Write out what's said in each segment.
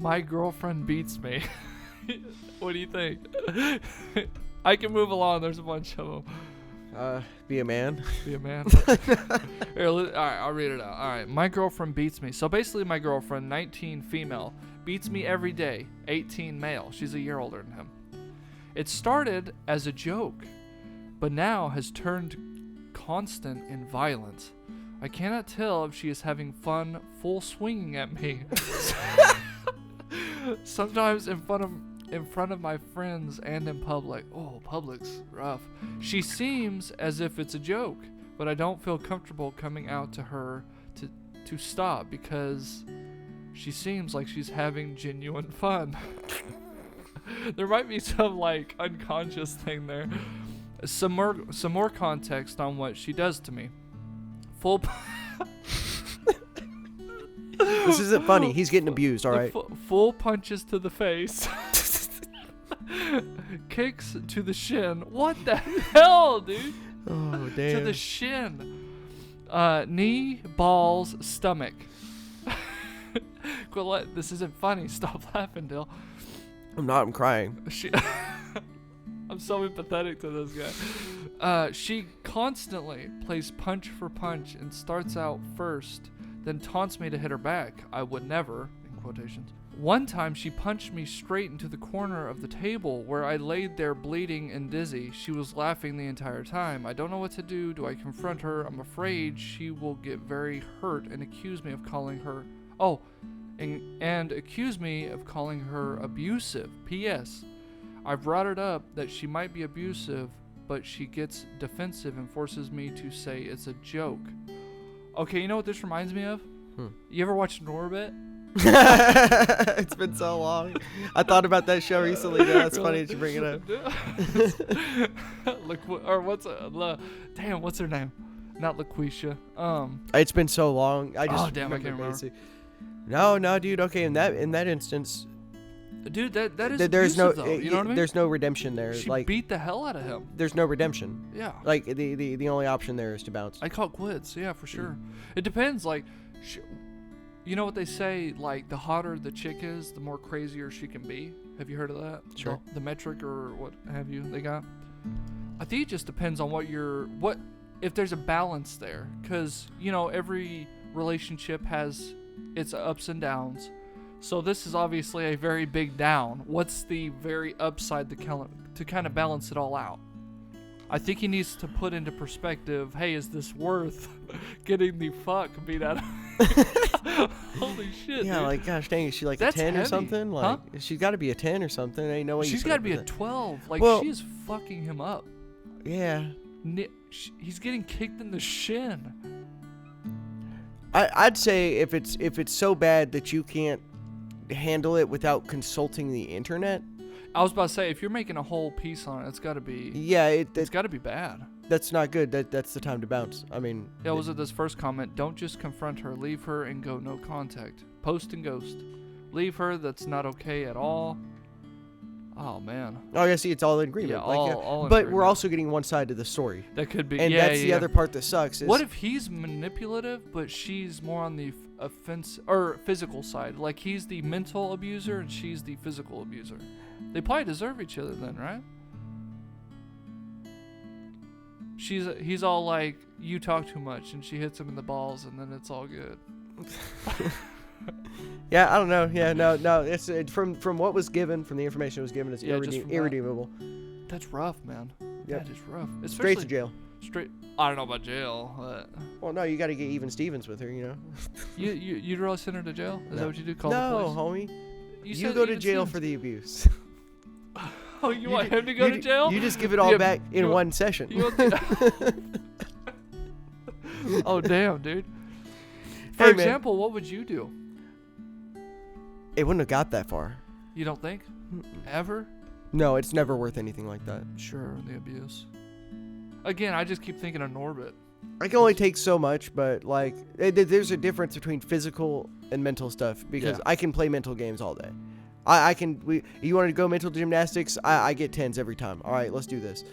My girlfriend beats me. What do you think? I can move along. There's a bunch of them. Be a man. Be a man. Here, all right, I'll read it out. All right. My girlfriend beats me. So basically, my girlfriend, 19 female, beats me every day. 18 male. She's a year older than him. It started as a joke, but now has turned constant and violent. I cannot tell if she is having fun full swinging at me. Sometimes in front of my friends and in public. Oh, public's rough. She seems as if it's a joke, but I don't feel comfortable coming out to her to stop because she seems like she's having genuine fun. There might be some like unconscious thing there. Some more context on what she does to me. This isn't funny. He's getting abused, all right? Full punches to the face. Kicks to the shin. What the hell, dude? Oh, damn. To the shin. Knee, balls, stomach. This isn't funny. Stop laughing, Dill. I'm not. I'm crying. I'm so empathetic to this guy. She constantly plays punch for punch and starts out first, then taunts me to hit her back. I would never, in quotations. One time she punched me straight into the corner of the table where I laid there bleeding and dizzy. She was laughing the entire time. I don't know what to do. Do I confront her? I'm afraid she will get very hurt and accuse me of calling her... Oh, and accuse me of calling her abusive. P.S. I've brought it up that she might be abusive, but she gets defensive and forces me to say it's a joke. Okay, you know what this reminds me of? You ever watch Norbit? It's been so long. I thought about that show recently. Yeah, it's funny that you bring it up. Damn, what's her name? Not LaQuisha. It's been so long. I can't remember. No, dude. Okay, in that instance, dude, that is there's abusive, though. You know what I mean? There's no redemption there. She like beat the hell out of him. There's no redemption. Yeah. Like the only option there is to bounce. I call it quits. Yeah, for sure. It depends. Like, you know what they say? Like, the hotter the chick is, the more crazier she can be. Have you heard of that? Sure. The metric or what have you? They got. I think it just depends on if there's a balance there, because every relationship has its ups and downs. So this is obviously a very big down. What's the very upside to kind of balance it all out? I think he needs to put into perspective, hey, is this worth getting the fuck beat out of Holy shit, yeah, dude. Like, gosh dang, is she like That's a 10 heavy. or something? Like, she's got to be a 10 or something. There ain't no way. She's got to be a 12. Like, she's fucking him up. Yeah. He's getting kicked in the shin. I'd say if it's so bad that you can't handle it without consulting the internet. I was about to say, if you're making a whole piece on it, it's got to be. Yeah, it's got to be bad. That's not good. That's the time to bounce. I mean. Yeah, was it this first comment? Don't just confront her. Leave her and go no contact. Post and ghost. Leave her. That's not okay at all. Oh man. Oh yeah, see, it's all in agreement. Yeah, all in but agreement. We're also getting one side of the story. That could be. And that's the other part that sucks. Is what if he's manipulative, but she's more on the offense or physical side? Like, he's the mental abuser and she's the physical abuser. They probably deserve each other then, right? He's all like, you talk too much, and she hits him in the balls, and then it's all good. Yeah, I don't know. Yeah, no. It's from what was given, from the information that was given, it's irredeemable. That's rough, man. Yep. That is rough. Straight to jail. I don't know about jail. But well, no, you got to get even Stevens with her, You'd really send her to jail? Is that what you do? Call the police? Homie. You go to jail for the abuse. Oh, you want him to go to jail? You just give it all back in one session. Oh, damn, dude. For example, what would you do? It wouldn't have got that far. You don't think? Ever? No, it's never worth anything like that. Sure, the abuse. Again, I just keep thinking of Norbit. I can only take so much, but like, there's a difference between physical and mental stuff, because I can play mental games all day. You want to go mental gymnastics? I get 10s every time. All right, let's do this.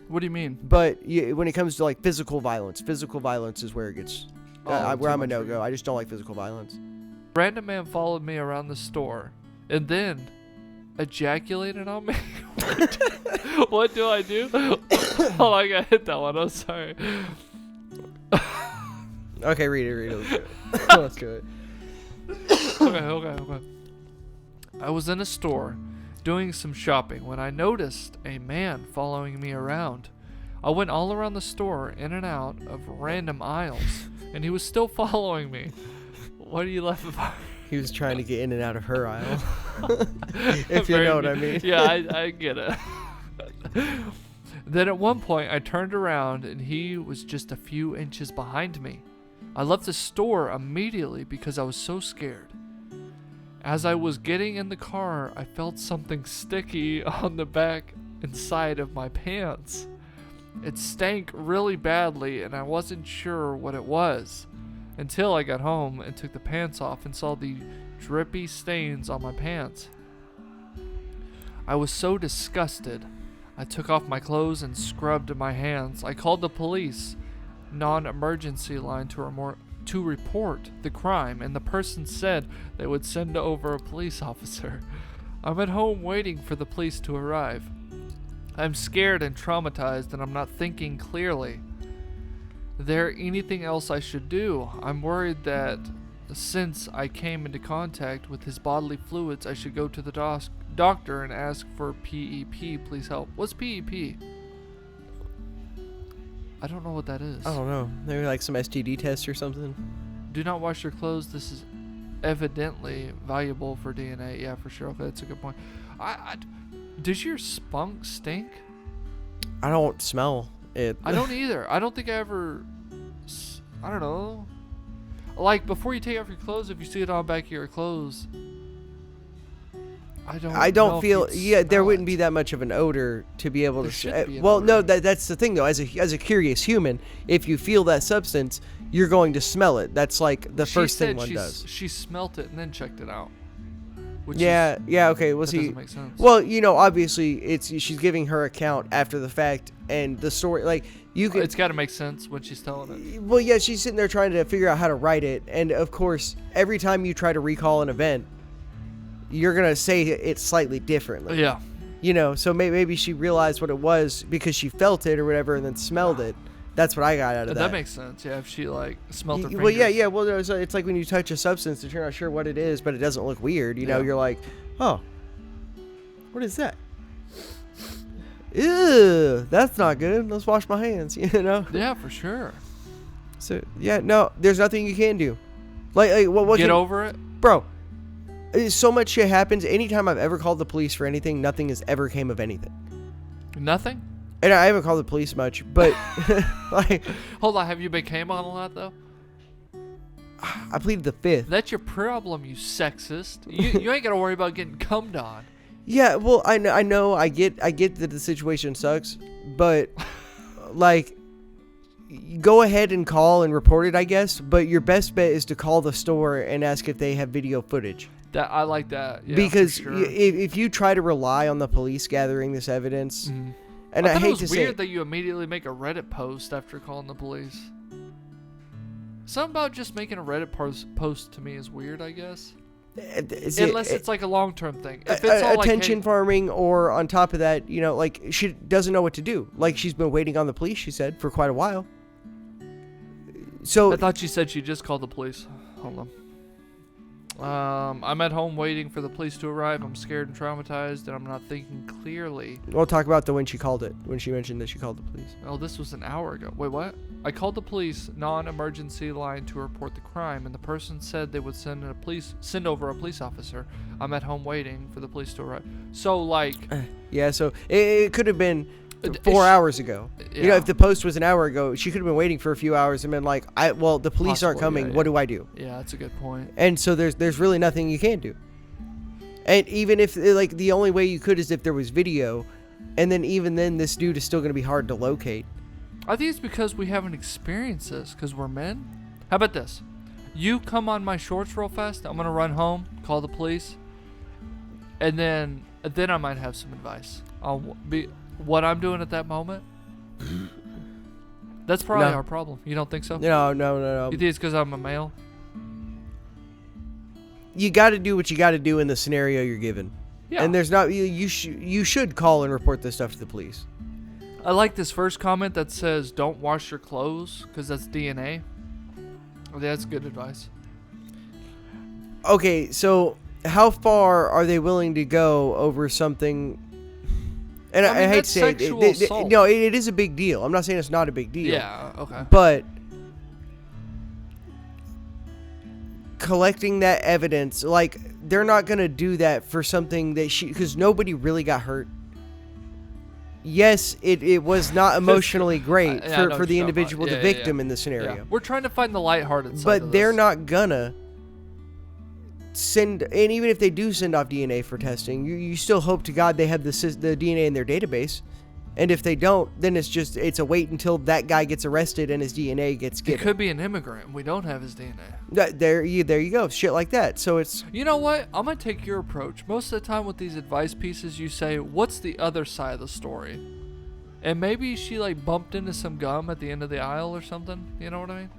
What do you mean? But when it comes to like physical violence is where it gets, where I'm a no-go. I just don't like physical violence. Random man followed me around the store and then ejaculated on me. What do I do? Oh, I got hit that one. I'm sorry. Okay, read it. Let's do it. Okay. I was in a store doing some shopping when I noticed a man following me around. I went all around the store, in and out of random aisles, and he was still following me. What are you laughing about? He was trying to get in and out of her aisle. If you know what I mean. Yeah, I get it. Then at one point, I turned around, and he was just a few inches behind me. I left the store immediately because I was so scared. As I was getting in the car, I felt something sticky on the back and side of my pants. It stank really badly, and I wasn't sure what it was until I got home and took the pants off and saw the drippy stains on my pants. I was so disgusted. I took off my clothes and scrubbed my hands. I called the police non-emergency line to report the crime, and the person said they would send over a police officer. I'm at home waiting for the police to arrive. I'm scared and traumatized, and I'm not thinking clearly. Is there anything else I should do? I'm worried that since I came into contact with his bodily fluids, I should go to the doctor and ask for PEP. Please help. What's PEP? I don't know what that is. I don't know. Maybe like some STD test or something. Do not wash your clothes. This is evidently valuable for DNA. Yeah, for sure. Okay, that's a good point. Does your spunk stink? I don't smell it. I don't either. I don't think I ever. I don't know. Like before you take off your clothes, if you see it on the back of your clothes, I don't feel. Yeah, there wouldn't be be that much of an odor to be able to. Well, no, that's the thing though. As a curious human, if you feel that substance, you're going to smell it. That's like the first thing one does. She smelt it and then checked it out. Yeah. Okay. Well, that see. Doesn't make sense. Well, obviously, she's giving her account after the fact, and the story, like you can. It's got to make sense when she's telling it. Well, yeah, she's sitting there trying to figure out how to write it, and of course, every time you try to recall an event, you're gonna say it slightly differently. Yeah. So maybe she realized what it was because she felt it or whatever, and then smelled it. That's what I got out of that. That makes sense. Yeah, if she like smelled her fingers. Well, yeah. Well, it's like when you touch a substance that you're not sure what it is, but it doesn't look weird. You're like, oh, what is that? Ew, that's not good. Let's wash my hands. Yeah, for sure. So yeah, no, there's nothing you can do. Like what? Get over it, bro. So much shit happens. Anytime I've ever called the police for anything, nothing has ever came of anything. Nothing? And I haven't called the police much, but like, hold on, have you been came on a lot though? I pleaded the fifth. That's your problem, you sexist. You ain't gotta worry about getting cummed on. Yeah, well, I know, I get that the situation sucks, but like, go ahead and call and report it, I guess. But your best bet is to call the store and ask if they have video footage. That I like that. Yeah, because for sure. If you try to rely on the police gathering this evidence. Mm-hmm. And I hate to say it was weird that you immediately make a Reddit post after calling the police. Something about just making a Reddit post to me is weird, I guess. Unless it's like a long-term thing. If it's all attention like, farming, or on top of that, like she doesn't know what to do. Like she's been waiting on the police, she said, for quite a while. So I thought she said she just called the police. Hold on. I'm at home waiting for the police to arrive. I'm scared and traumatized, and I'm not thinking clearly. We'll talk about when she called it. When she mentioned that she called the police. Oh, this was an hour ago. Wait, what? I called the police non-emergency line to report the crime, and the person said they would send over a police officer. I'm at home waiting for the police to arrive. So, like... Yeah, so it could have been 4 hours ago. Yeah. If the post was an hour ago, she could have been waiting for a few hours and been like, the police aren't coming. Yeah. What do I do? Yeah, that's a good point. And so there's really nothing you can do. And even if, like, the only way you could is if there was video, and then even then, this dude is still going to be hard to locate. I think it's because we haven't experienced this, because we're men. How about this? You come on my shorts real fast. I'm going to run home, call the police, and then I might have some advice. What I'm doing at that moment, that's probably our problem. You don't think so? No. You think it's because I'm a male? you got to do what you got to do in the scenario you're given. Yeah. And there's not you should call and report this stuff to the police. I like this first comment that says, "Don't wash your clothes because that's DNA." That's good advice. Okay, so how far are they willing to go over something? And I hate to say it, no, it is a big deal. I'm not saying it's not a big deal. Yeah, okay. But collecting that evidence, like, they're not going to do that for something that because nobody really got hurt. Yes, it was not emotionally great for the individual, the victim in the scenario. Yeah. We're trying to find the lighthearted side but of they're this. not gonna send, and even if they do send off DNA for testing, you still hope to God they have the DNA in their database. And if they don't, then it's a wait until that guy gets arrested and his DNA gets given. It could be an immigrant. We don't have his DNA. There you go. Shit like that. So it's... You know what? I'm going to take your approach. Most of the time with these advice pieces, you say, what's the other side of the story? And maybe she like bumped into some gum at the end of the aisle or something. You know what I mean?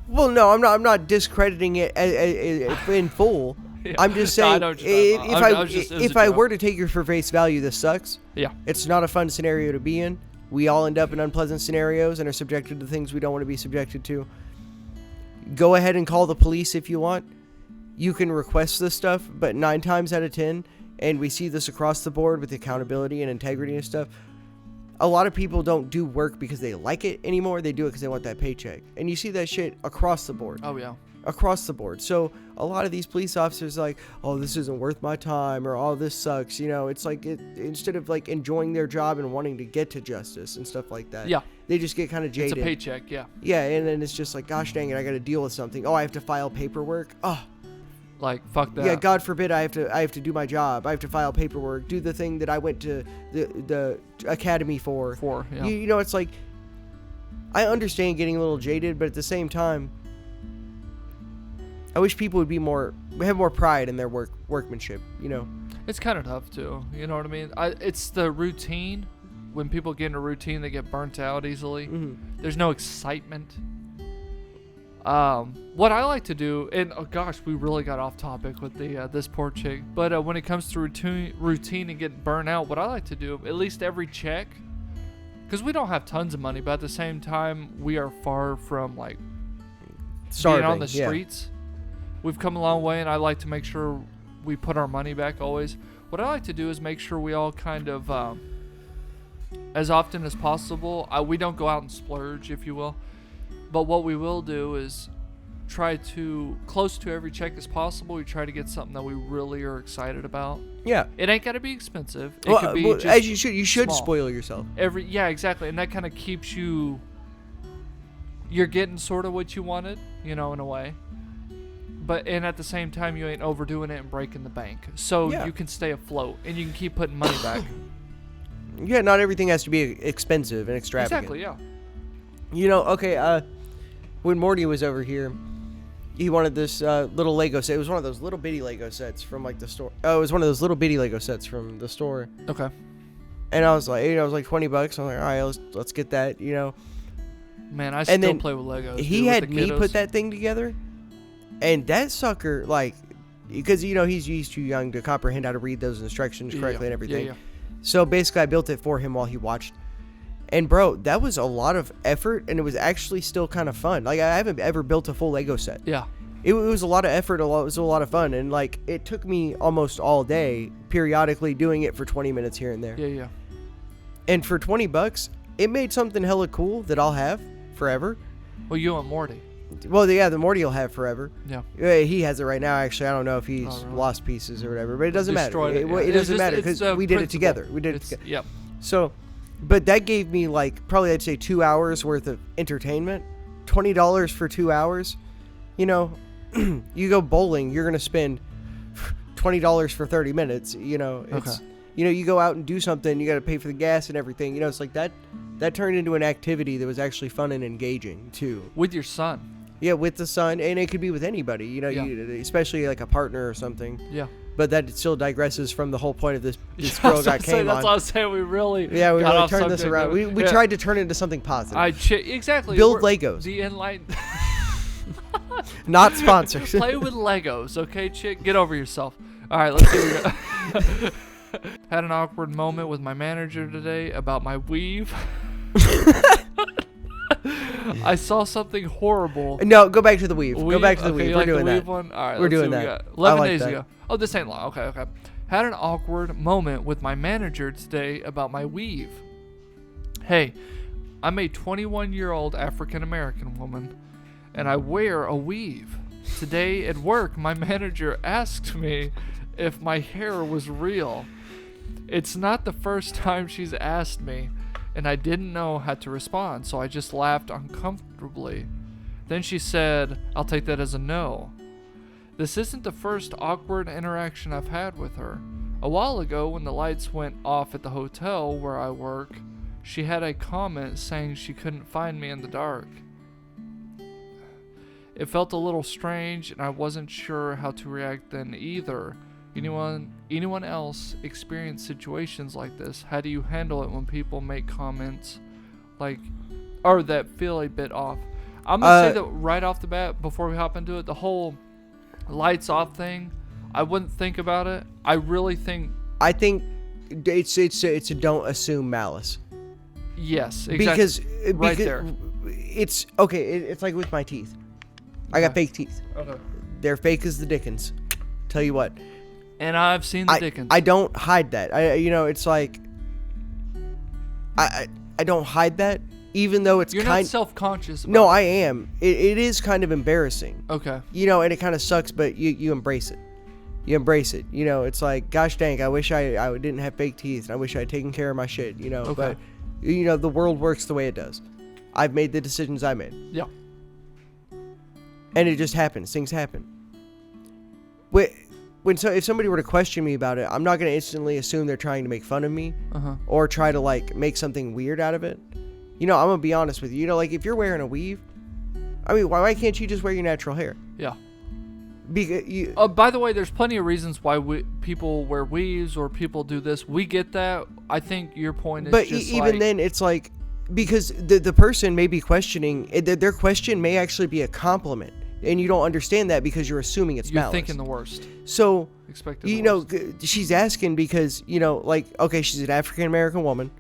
Well, no, I'm not discrediting it in full. Yeah. I'm just saying, if I were to take you for face value, this sucks. Yeah. It's not a fun scenario to be in. We all end up in unpleasant scenarios and are subjected to things we don't want to be subjected to. Go ahead and call the police if you want. You can request this stuff, but 9 times out of 10, and we see this across the board with accountability and integrity and stuff, a lot of people don't do work because they like it anymore. They do it because they want that paycheck. And you see that shit across the board. Oh, yeah. Across the board. So a lot of these police officers are like, oh, this isn't worth my time, or oh, this sucks. You know, it's like instead of like enjoying their job and wanting to get to justice and stuff like that. Yeah. They just get kind of jaded. It's a paycheck, yeah. Yeah, and then it's just like, gosh dang it, I got to deal with something. Oh, I have to file paperwork. Oh. Like, fuck that. Yeah, God forbid I have to do my job. I have to file paperwork, do the thing that I went to the academy for. Yeah. You know, it's like, I understand getting a little jaded, but at the same time, I wish people would have more pride in their workmanship, you know. It's kind of tough too, you know what I mean? It's the routine. When people get in a routine, they get burnt out easily. Mm-hmm. There's no excitement. What I like to do, and oh gosh, we really got off topic with the this poor chick. But when it comes to routine and getting burnt out, what I like to do, at least every check, because we don't have tons of money, but at the same time, we are far from like being on the streets. We've come a long way, and I like to make sure we put our money back always. What I like to do is make sure we all kind of, as often as possible, we don't go out and splurge, if you will. But what we will do is try to, close to every check as possible, we try to get something that we really are excited about. Yeah. It ain't got to be expensive. It could be just as you should small. Spoil yourself. Yeah, exactly. And that kind of keeps you're getting sort of what you wanted, you know, in a way. And at the same time, you ain't overdoing it and breaking the bank. So you can stay afloat and you can keep putting money back. Yeah, not everything has to be expensive and extravagant. Exactly, yeah. You know, okay, when Morty was over here, he wanted this little Lego set. It was one of those little bitty Lego sets from like the store. Oh, it was one of those little bitty Lego sets from the store. Okay. And I was like, $20. I'm like, all right, let's get that, you know. Man, I still play with Legos. He had me put that thing together. And that sucker, like, because, you know, he's too young to comprehend how to read those instructions correctly and everything. Yeah. So basically, I built it for him while he watched. And, bro, that was a lot of effort, and it was actually still kind of fun. Like, I haven't ever built a full Lego set. Yeah. It was a lot of effort. It was a lot of fun. And, like, it took me almost all day, periodically doing it for 20 minutes here and there. Yeah. And for $20, it made something hella cool that I'll have forever. Well, you and Morty. Well, yeah, the Morty will have forever. Yeah. He has it right now, actually. I don't know if he's lost pieces or whatever, but it doesn't matter. It doesn't matter because we did it together. Yep. So, but that gave me, like, probably I'd say 2 hours worth of entertainment. $20 for 2 hours. You know, you go bowling, you're going to spend $20 for 30 minutes. You know, it's, you know, you go out and do something, you got to pay for the gas and everything. You know, it's like that turned into an activity that was actually fun and engaging, too. With your son. Yeah, with the son, and it could be with anybody, you know, especially like a partner or something. Yeah. But that still digresses from the whole point of this girl got came on. That's what I was saying. We really we really turned this around. We tried to turn it into something positive. Exactly. Build Legos. The enlightened. Not sponsored. Play with Legos, okay, chick? Get over yourself. All right, let's see what we got. Had an awkward moment with my manager today about my weave. I saw something horrible. No, go back to the weave. Go back to the weave. We're like doing the that. weave one? All right, We're let's see doing what we that. got. 11 like days that. ago. Oh, this ain't long. Okay. Had an awkward moment with my manager today about my weave. Hey, I'm a 21-year-old African-American woman, and I wear a weave. Today at work, my manager asked me if my hair was real. It's not the first time she's asked me, and I didn't know how to respond, so I just laughed uncomfortably. Then she said, I'll take that as a no. This isn't the first awkward interaction I've had with her. A while ago, when the lights went off at the hotel where I work, she had a comment saying she couldn't find me in the dark. It felt a little strange, and I wasn't sure how to react then either. Anyone else experience situations like this? How do you handle it when people make comments like, or that feel a bit off? I'm gonna say that right off the bat before we hop into it. The whole lights off thing, I wouldn't think about it. I really think. I think it's a don't assume malice. Yes, exactly. Because right there. It's okay. It's like with my teeth. I got fake teeth. Okay. They're fake as the Dickens. Tell you what. And I've seen the Dickens. I don't hide that. It's like I don't hide that, even though it's You're not self-conscious about No, I am. It is kind of embarrassing. Okay. And it kind of sucks, but you embrace it. You embrace it. It's like, gosh dang, I wish I didn't have fake teeth, and I wish I had taken care of my shit. Okay. But the world works the way it does. I've made the decisions I made. Yeah. And it just happens. Things happen. If somebody were to question me about it, I'm not going to instantly assume they're trying to make fun of me or try to like make something weird out of it. I'm going to be honest with you. Like if you're wearing a weave, I mean, why can't you just wear your natural hair? Yeah. Because by the way, there's plenty of reasons why people wear weaves or people do this. We get that. I think your point is but just even then, it's like, because the person may be questioning, their question may actually be a compliment. And you don't understand that because you're assuming it's malice. You're thinking the worst. So, Expecting the worst. she's asking because, like, okay, she's an African-American woman.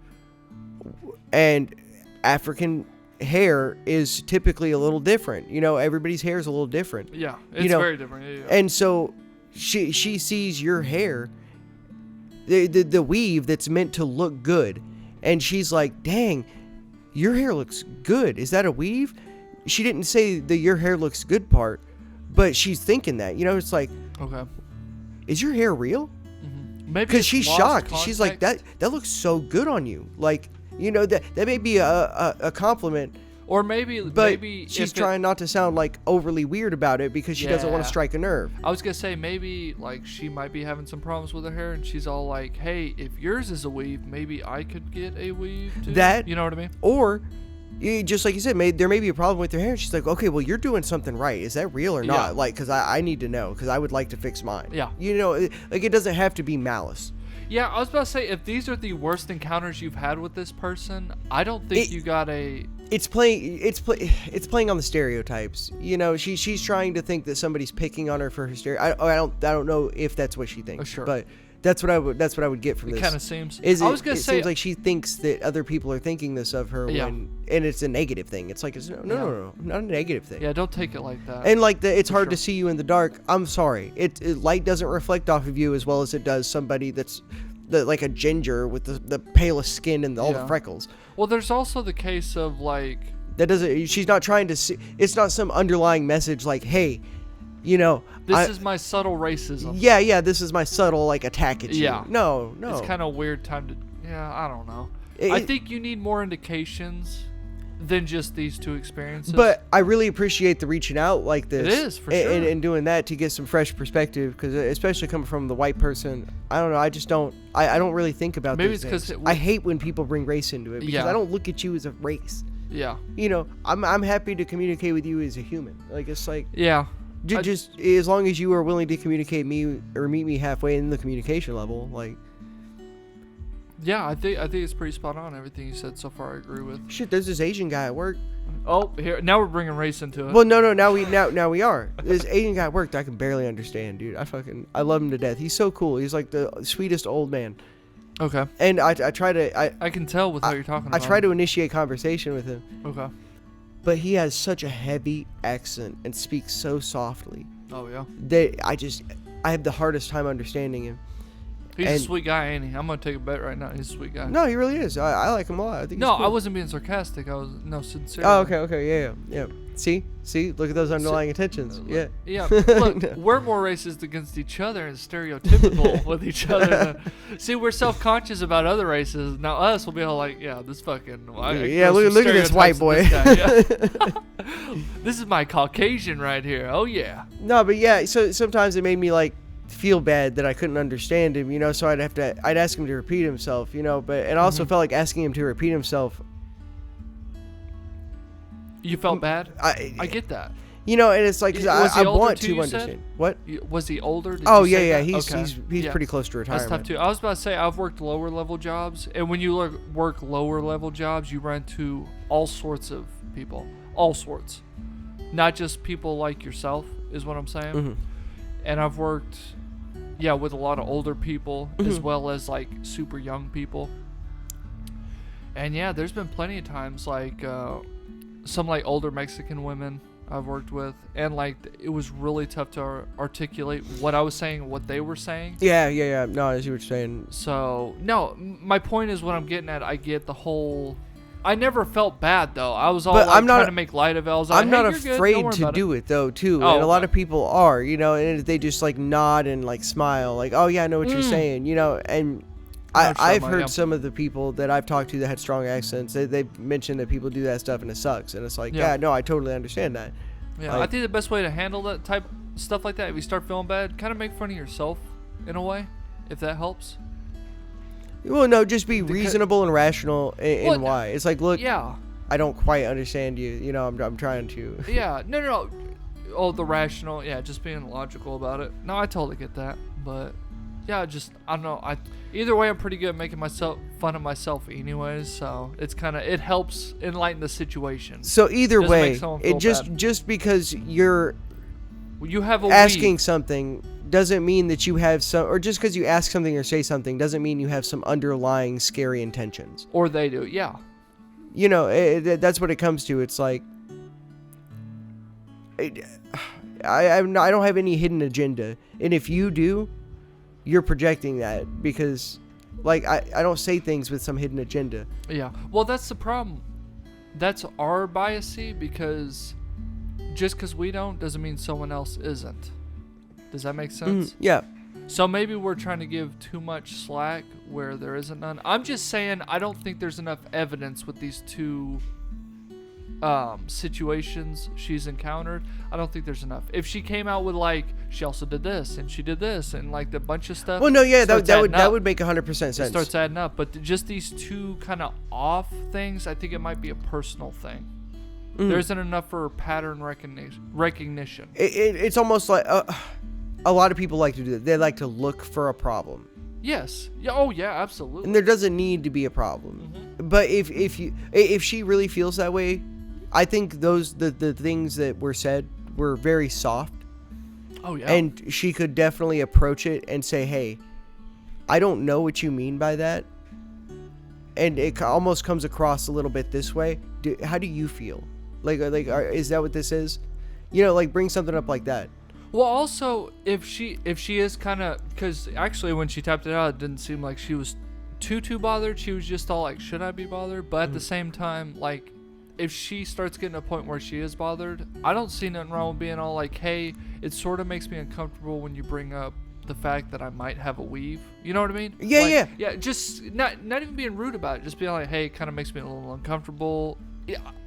And African hair is typically a little different. Everybody's hair is a little different. Yeah, it's very different. Yeah. And so, she sees your hair, the weave that's meant to look good. And she's like, dang, your hair looks good. Is that a weave? She didn't say the your hair looks good part, but she's thinking that. It's like, okay, is your hair real? Mm-hmm. Maybe because she's shocked. Context. She's like, that looks so good on you. Like, that may be a compliment. Or maybe she's trying not to sound like overly weird about it because she doesn't want to strike a nerve. I was gonna say maybe like she might be having some problems with her hair, and she's all like, "Hey, if yours is a weave, maybe I could get a weave too." That, you know what I mean? Or just like you said, there may be a problem with your hair. She's like, okay, well, you're doing something right. Is that real or not? Yeah. Like, because I need to know, because I would like to fix mine. Yeah. Like it doesn't have to be malice. Yeah, I was about to say, if these are the worst encounters you've had with this person, I don't think you got a... It's playing on the stereotypes. She's trying to think that somebody's picking on her for her I don't know if that's what she thinks. Sure. But that's what I would get from this. It kind of seems. It seems like she thinks that other people are thinking this of her, and it's a negative thing. It's like no, not a negative thing. Yeah, don't take it like that. And like it's hard to see you in the dark. I'm sorry. Light doesn't reflect off of you as well as it does somebody that's like a ginger with the palest skin and all the freckles. Well, there's also the case of like that doesn't. She's not trying to see. It's not some underlying message like, hey, this is my subtle racism. Yeah, this is my subtle like attack at you. Yeah. No. It's kind of a weird time to. Yeah, I don't know. I think you need more indications than just these two experiences. But I really appreciate the reaching out like this. It is, for sure. And doing that to get some fresh perspective, because especially coming from the white person, I don't know. I just don't. I don't really think about. Maybe those it's things. because I hate when people bring race into it because I don't look at you as a race. Yeah. I'm happy to communicate with you as a human. Like it's like just as long as you are willing to communicate me or meet me halfway in the communication level, like. Yeah, I think it's pretty spot on. Everything you said so far, I agree with. Shit, there's this Asian guy at work. Oh, here now we're bringing race into it. Well, no, now we are. This Asian guy at work that I can barely understand, dude. I love him to death. He's so cool. He's like the sweetest old man. Okay. And I try to I can tell with how you're talking about I try to initiate conversation with him. Okay. But he has such a heavy accent and speaks so softly. Oh yeah. I have the hardest time understanding him. He's a sweet guy, ain't he? I'm gonna take a bet right now. He's a sweet guy. No, he really is. I like him a lot. I think. No, he's cool. I wasn't being sarcastic. I was sincere. Oh, okay, yeah. See, look at those underlying intentions. Yeah. Yeah. Look, we're more racist against each other and stereotypical with each other. See, we're self-conscious about other races. Now us will be all like, yeah, this fucking. Look at this white boy. This is my Caucasian right here. Oh yeah. No, but yeah. So sometimes it made me like feel bad that I couldn't understand him, so I'd ask him to repeat himself, but I also felt like asking him to repeat himself. You felt bad? I get that. And it's like, cause I want to understand. What? Was he older? Oh yeah. He's pretty close to retirement. That's tough too. I was about to say, I've worked lower level jobs, and when you work lower level jobs, you run into all sorts of people, all sorts, not just people like yourself, is what I'm saying. Mm-hmm. And I've worked, with a lot of older people as well as like super young people. And there's been plenty of times like some like older Mexican women I've worked with, and like it was really tough to articulate what I was saying, what they were saying. Yeah. No, I see what you're saying. So no, my point is what I'm getting at. I get the whole. I never felt bad though. I was all trying to make light of it. I was like, I'm not afraid to do it though too, and a lot of people are, and they just like nod and like smile, like, oh yeah, I know what you're saying, and I've heard some of the people that I've talked to that had strong accents. They mentioned that people do that stuff and it sucks, and it's like, no, I totally understand that. Yeah, like, I think the best way to handle that type stuff like that, if you start feeling bad, kind of make fun of yourself in a way, if that helps. Well, no, just be reasonable and rational in why. It's like, look, I don't quite understand you. I'm trying to. Yeah, no. Oh, the rational, just being logical about it. No, I totally get that, but I don't know. Either way, I'm pretty good at making fun of myself, anyways. So it helps enlighten the situation. So either way, it just because you have asking something doesn't mean that you have some, or just because you ask something or say something doesn't mean you have some underlying scary intentions. Or they do, yeah. That's what it comes to. It's like, I don't have any hidden agenda, and if you do, you're projecting that, because like I don't say things with some hidden agenda. Yeah. Well, that's the problem. That's our biasy, because just because we don't doesn't mean someone else isn't. Does that make sense? Yeah. So maybe we're trying to give too much slack where there isn't none. I'm just saying I don't think there's enough evidence with these two situations she's encountered. I don't think there's enough. If she came out with like, she also did this and she did this and like the bunch of stuff. Well, no, yeah, that would make 100% sense. It starts adding up. But just these two kind of off things, I think it might be a personal thing. There isn't enough for pattern recognition. It's almost like a lot of people like to do that. They like to look for a problem. Yes. Yeah. Oh, yeah. Absolutely. And there doesn't need to be a problem. Mm-hmm. But if she really feels that way, I think the things that were said were very soft. Oh yeah. And she could definitely approach it and say, "Hey, I don't know what you mean by that." And it almost comes across a little bit this way. How do you feel? Is that what this is? Like bring something up like that. Well, also, if she is kind of, because actually when she tapped it out, it didn't seem like she was too bothered. She was just all like, should I be bothered? But at the same time, like, if she starts getting to a point where she is bothered, I don't see nothing wrong with being all like, hey, it sort of makes me uncomfortable when you bring up the fact that I might have a weave. You know what I mean? Yeah, Yeah, just not even being rude about it. Just being like, hey, it kind of makes me a little uncomfortable.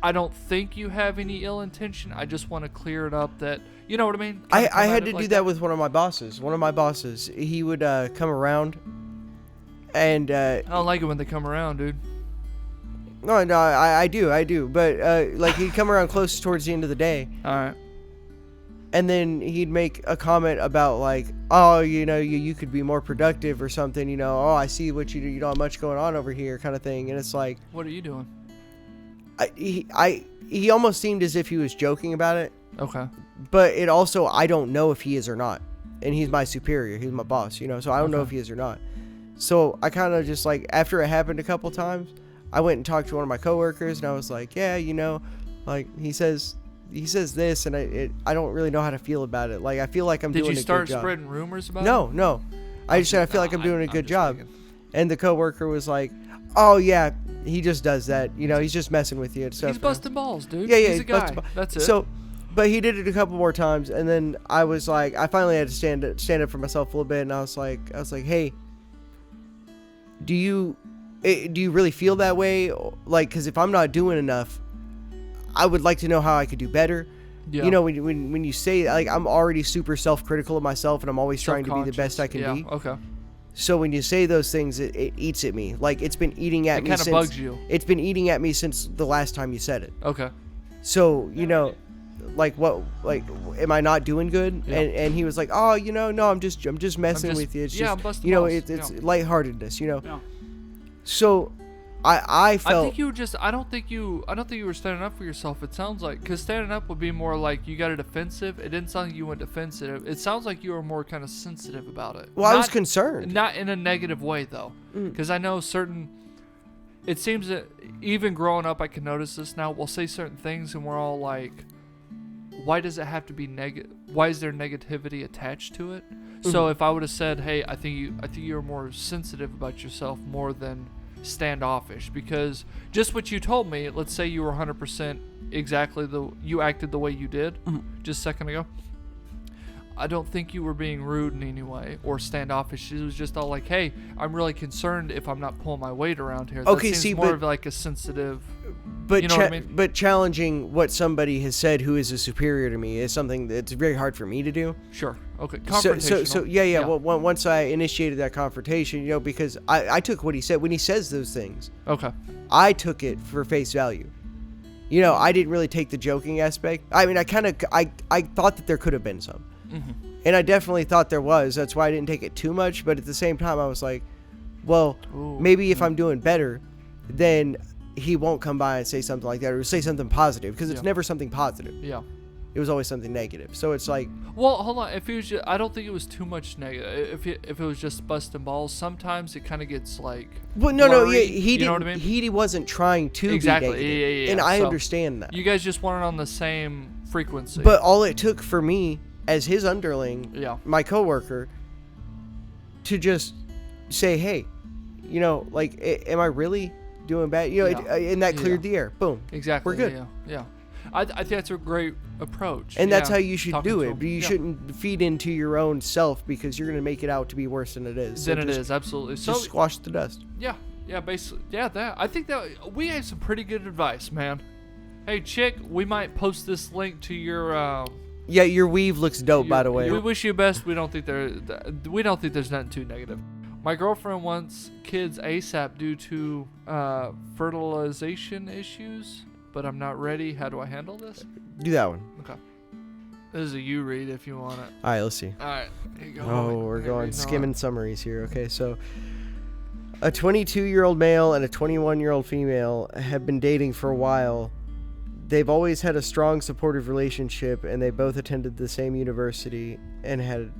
I don't think you have any ill intention. I just want to clear it up that, you know what I mean? I had to do that with one of my bosses. One of my bosses, he would come around and... I don't like it when they come around, dude. No, I do. But, like, he'd come around close towards the end of the day. All right. And then he'd make a comment about like, oh, you could be more productive or something, oh, I see what you do, you don't have much going on over here kind of thing. And it's like, what are you doing? He almost seemed as if he was joking about it. Okay. But it also, I don't know if he is or not. And he's my superior, he's my boss, so I don't know if he is or not. So I kind of just like, after it happened a couple times, I went and talked to one of my coworkers and I was like, yeah, like he says this, and I don't really know how to feel about it. Like, I feel like I'm doing a good job. Did you start spreading rumors about it? No. I just said I feel like I'm doing a good job. Thinking. And the coworker was like, oh yeah, he just does that. He's just messing with you and stuff. He's busting balls, dude. Yeah, He's a guy. That's it. So, but he did it a couple more times, and then I was like, I finally had to stand up for myself a little bit, and I was like, hey, do you really feel that way? Like, because if I'm not doing enough, I would like to know how I could do better. Yeah. When you say, like, I'm already super self-critical of myself, and I'm always trying to be the best I can be. Okay. So when you say those things, it eats at me. Like, it's been eating at me since... It kind of bugs you. It's been eating at me since the last time you said it. Okay. So, like, what, like, am I not doing good? Yeah. And he was like, oh, no, I'm just messing with you. It's just, I'm busting balls. it's lightheartedness, Yeah. So I felt... I think you were just... I don't think you were standing up for yourself, it sounds like. Because standing up would be more like you got a defensive. It didn't sound like you went defensive. It sounds like you were more kind of sensitive about it. Well, I was concerned. Not in a negative way, though. Because I know certain... It seems that even growing up, I can notice this now. We'll say certain things and we're all like, why does it have to be negative? Why is there negativity attached to it? So if I would have said, hey, I think you're more sensitive about yourself more than standoffish, because just what you told me, let's say you were 100% exactly you acted the way you did just a second ago. I don't think you were being rude in any way or standoffish. It was just all like, hey, I'm really concerned if I'm not pulling my weight around here. Okay, that seems more of like a sensitive... But, you know what I mean? But challenging what somebody has said who is a superior to me is something that's very hard for me to do. Sure. Okay. Confrontational. So yeah. Well, once I initiated that confrontation, because I took what he said when he says those things. Okay. I took it for face value. I didn't really take the joking aspect. I mean, I thought that there could have been some. And I definitely thought there was. That's why I didn't take it too much. But at the same time, I was like, well, maybe if I'm doing better, then he won't come by and say something like that or say something positive, because it's never something positive. Yeah. It was always something negative. So it's like... Well, hold on. If it was I don't think it was too much negative. If it was just busting balls, sometimes it kind of gets like... Well, no. blurry, He didn't. Know what I mean? He wasn't trying to exactly. be negative. Yeah. And I understand that. You guys just weren't on the same frequency. But all it took for me, as his underling, my coworker, to just say, hey, like, am I really doing bad? And that cleared the air. Boom. Exactly. We're good. Yeah. I think that's a great approach. And that's how you should do it. But you shouldn't feed into your own self, because you're going to make it out to be worse than it is. Than it is, absolutely. So just squash the dust. Yeah, basically. Yeah, I think that we have some pretty good advice, man. Hey, chick, we might post this link to your... Yeah, your weave looks dope, by the way. We wish you best. We don't think there's nothing too negative. My girlfriend wants kids ASAP due to fertilization issues, but I'm not ready. How do I handle this? Do that one. Okay. This is a you read if you want it. All right, let's see. All right, here you go. Oh, we're going skimming summaries here. Okay, so a 22-year-old male and a 21-year-old female have been dating for a while. They've always had a strong, supportive relationship, and they both attended the same university and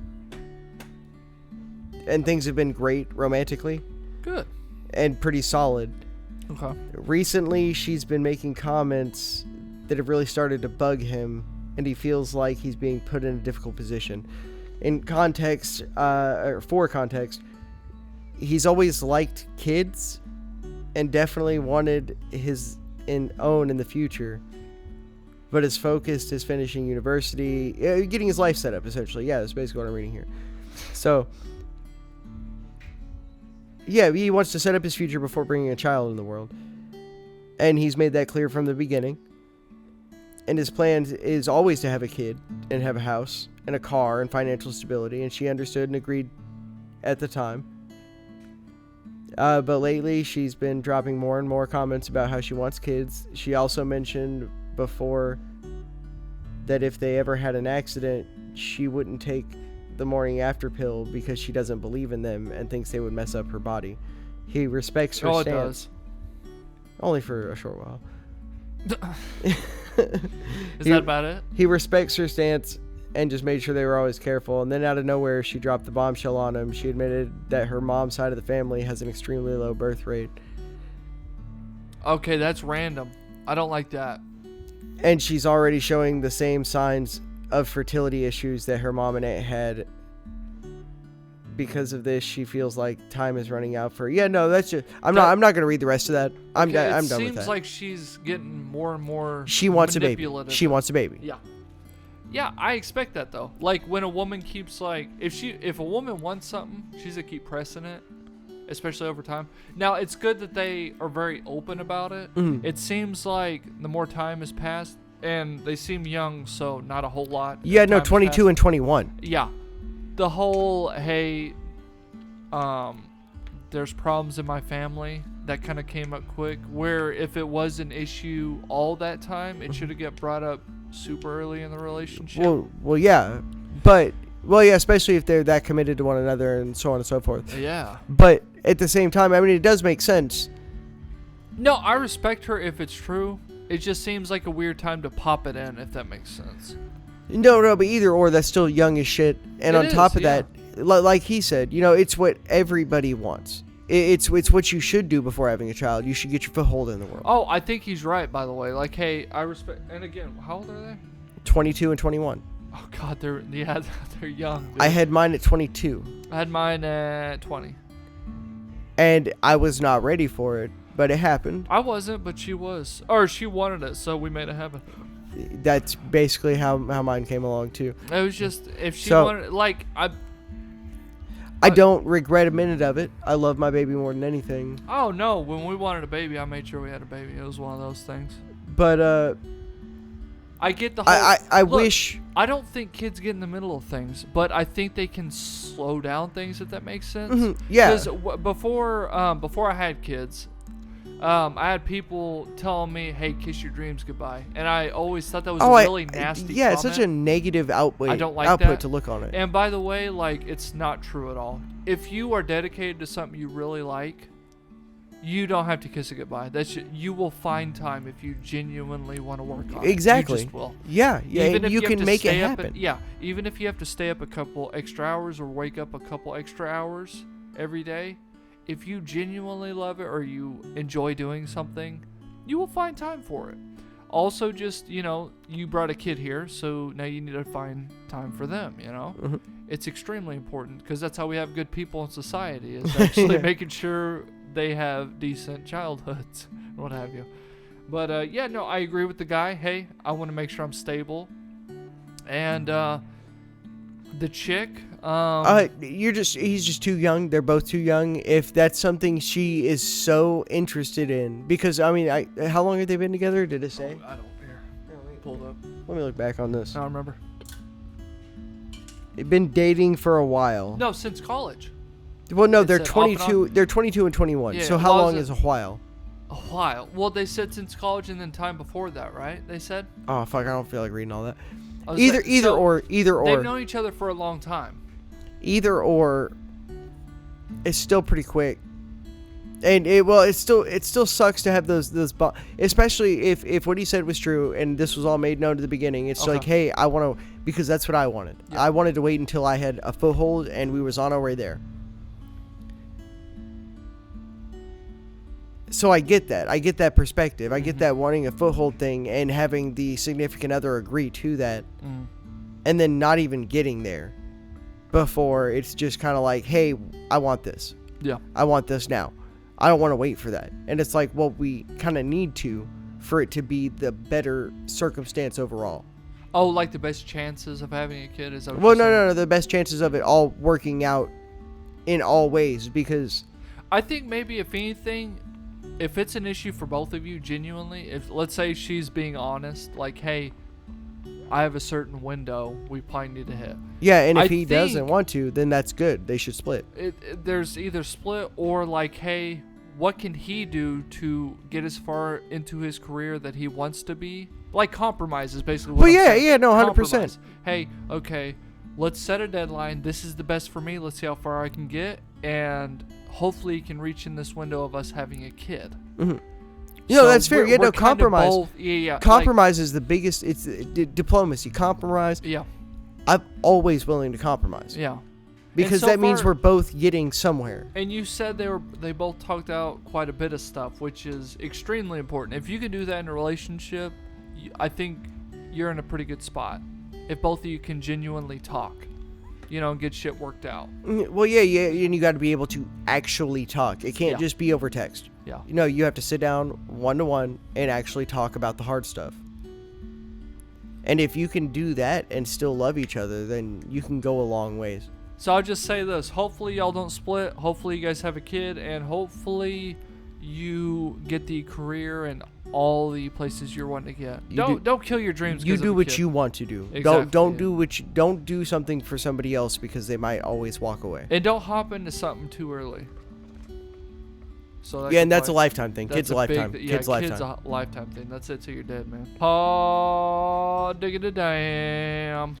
things have been great romantically. Good. And pretty solid. Okay. Recently, she's been making comments that have really started to bug him, and he feels like he's being put in a difficult position. In context, or for context, he's always liked kids and definitely wanted his own in the future. But his focus is finishing university, getting his life set up, essentially. Yeah, that's basically what I'm reading here. So, yeah, he wants to set up his future before bringing a child in the world. And he's made that clear from the beginning. And his plan is always to have a kid and have a house and a car and financial stability. And she understood and agreed at the time. But lately, she's been dropping more and more comments about how she wants kids. She also mentioned before that if they ever had an accident, she wouldn't take the morning after pill because she doesn't believe in them and thinks they would mess up her body. He respects her stance. It does. Only for a short while. Is that about it? He respects her stance and just made sure they were always careful. And then out of nowhere, she dropped the bombshell on him. She admitted that her mom's side of the family has an extremely low birth rate. Okay, that's random. I don't like that. And she's already showing the same signs of fertility issues that her mom and aunt had. Because of this, she feels like time is running out for her. Yeah, no, that's just... I'm not going to read the rest of that. I'm done with that. It seems like she's getting more and more She wants a baby. She wants a baby. Yeah. Yeah, I expect that, though. Like, when a woman keeps, like... If a woman wants something, she's going to keep pressing it. Especially over time. Now, it's good that they are very open about it. Mm-hmm. It seems like the more time has passed, and they seem young, so not a whole lot. Yeah, no, 22 and 21. Yeah. The whole, hey, there's problems in my family, that kind of came up quick. Where if it was an issue all that time, it should have get brought up super early in the relationship. Well, yeah. But, well, yeah, especially if they're that committed to one another and so on and so forth. Yeah. But at the same time, I mean, it does make sense. No, I respect her if it's true. It just seems like a weird time to pop it in, if that makes sense. No, but either or, that's still young as shit. And on top of that, like he said, you know, it's what everybody wants. It's what you should do before having a child. You should get your foothold in the world. Oh, I think he's right, by the way. Like, hey, I respect... And again, how old are they? 22 and 21. Oh, God, they're young, dude. I had mine at 22. I had mine at 20. And I was not ready for it, but it happened. I wasn't, but she was. Or she wanted it, so we made it happen. That's basically how mine came along, too. It was just... If she wanted... Like, I don't regret a minute of it. I love my baby more than anything. Oh, no. When we wanted a baby, I made sure we had a baby. It was one of those things. But, I get the whole... I wish... I don't think kids get in the middle of things, but I think they can slow down things, if that makes sense. Mm-hmm, yeah. Because before I had kids, I had people telling me, hey, kiss your dreams goodbye. And I always thought that was a really nasty comment. It's such a negative output to look on it. And by the way, like, it's not true at all. If you are dedicated to something you really like, you don't have to kiss it goodbye. You will find time if you genuinely want to work on it. Exactly. You just will. Yeah, Even if you can make it happen. Even if you have to stay up a couple extra hours or wake up a couple extra hours every day, if you genuinely love it or you enjoy doing something, you will find time for it. Also, just, you know, you brought a kid here, so now you need to find time for them, you know? Mm-hmm. It's extremely important because that's how we have good people in society, is actually making sure they have decent childhoods, what have you. But, I agree with the guy. Hey, I want to make sure I'm stable. And, the chick, he's just too young. They're both too young. If that's something she is so interested in, because, I mean, how long have they been together? Did it say? I don't care. Pulled up. Let me look back on this. I don't remember. They've been dating for a while. No, since college. Well, no, they're 22. They're 22 and 21. Yeah, so how long is a while? A while. Well, they said since college and then time before that, right? They said. Oh fuck! I don't feel like reading all that. Either or. They've known each other for a long time. Either or. It's still pretty quick. And it still sucks to have those especially if what he said was true and this was all made known at the beginning. It's like, hey, I want to, because that's what I wanted. Yeah. I wanted to wait until I had a foothold and we was on our way there. So I get that. I get that perspective. I get that wanting a foothold thing and having the significant other agree to that, and then not even getting there before it's just kind of like, hey, I want this. Yeah. I want this now. I don't want to wait for that. And it's like, well, we kind of need to for it to be the better circumstance overall. Oh, like the best chances of having a kid is. Well, no. The best chances of it all working out in all ways, because I think maybe if anything, if it's an issue for both of you genuinely, if let's say she's being honest, like, hey, I have a certain window we probably need to hit. Yeah, and if he doesn't want to, then that's good. They should split. There's either split or like, hey, what can he do to get as far into his career that he wants to be Like compromise is basically what Well, I'm yeah, saying. yeah, no, 100%. Compromise. Hey, okay, let's set a deadline. This is the best for me. Let's see how far I can get, and hopefully you can reach in this window of us having a kid. Mm-hmm. You know, that's fair. Yeah, no, compromise. Yeah. Compromise is the biggest. It's diplomacy. Compromise. Yeah. I'm always willing to compromise. Yeah. Because so that means far- we're both getting somewhere. And you said they both talked out quite a bit of stuff, which is extremely important. If you can do that in a relationship, I think you're in a pretty good spot. If both of you can genuinely talk, and get shit worked out. Well, yeah, and you got to be able to actually talk. It can't just be over text. Yeah. You have to sit down one-to-one and actually talk about the hard stuff. And if you can do that and still love each other, then you can go a long ways. So I'll just say this. Hopefully y'all don't split. Hopefully you guys have a kid. And hopefully you get the career and all the places you're wanting to get. Don't kill your dreams. You do what you want to do. Exactly, Don't do something for somebody else because they might always walk away. And don't hop into something too early. So and that's a lifetime thing. Kids a lifetime. Kids a lifetime thing. That's it till you're dead, man. Oh, diggity damn.